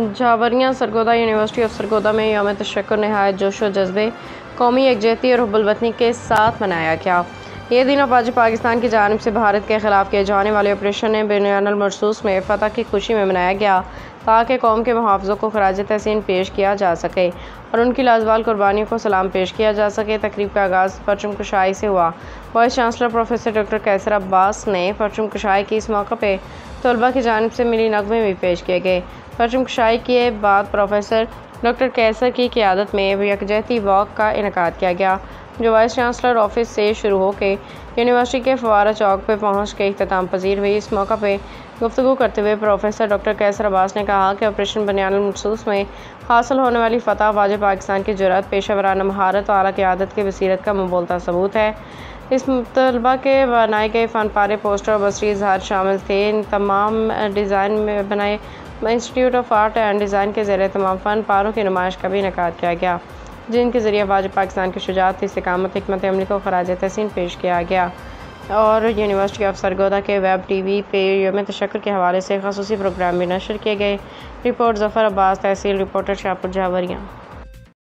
जावरियां Sargodha university of Sargodha में यौम तशक्कुर नहायत जोश व जज्बे, कौमी यकजहती और हुब्बुल वतनी के साथ मनाया गया। ये दिन अफवाज पाकिस्तान की जानिब से भारत के खिलाफ किए जाने वाले ऑपरेशन बुनियानुल मरसूस में फ़तह की खुशी में मनाया गया, ताकि कौम के मुहाफ़िज़ों को खराज तहसीन पेश किया जा सके और उनकी लाजवाल कुर्बानियों को सलाम पेश किया जा सके। तकरीब का आगाज़ परचम कुशाई से हुआ। वाइस चांसलर प्रोफेसर डॉक्टर कैसर अब्बास ने परचम कुशाई की इस मौके पर तलबा की जानिब से मिली नगमे भी पेश किए गए। परचम कुशाई के बाद प्रोफेसर डॉक्टर कैसर की क़ियादत में यकजहती वॉक का इनेकाद किया गया, जो वाइस चांसलर ऑफिस से शुरू होकर यूनिवर्सिटी के फवारा चौक पर पहुँच के इख्तिताम पजीर हुई। इस मौका पर गुफ्तगू करते हुए प्रोफेसर डॉक्टर कैसर अब्बास ने कहा कि ऑपरेशन बुनियानुल मरसूस में हासिल होने वाली फ़तह वाजिब पाकिस्तान की जुर्रत, पेशेवराना महारत और आला क़ियादत की बसीरत का मुबोलता सबूत है। इस तलबा के बनाए गए फ़न पारे, पोस्टर और बसरी इजहार शामिल थे। इन तमाम डिज़ाइन में बनाए institute of art and design के ज़रिए तमाम फ़न पारों की नुमाइश का भी इनेकाद किया गया, जिनके ज़रिए वाजिब पाकिस्तान की शुजाअत, इस्तिकामत, हिकमत अमली को खराज तहसीन पेश किया गया। और यूनिवर्सिटी ऑफ सरगोदा के वेब टीवी पे यौम तशक्कुर के हवाले से ख़ुसूसी प्रोग्राम भी नशर किए गए। रिपोर्ट ज़फ़र अब्बास, तहसील रिपोर्टर शाहपुर जावरियां।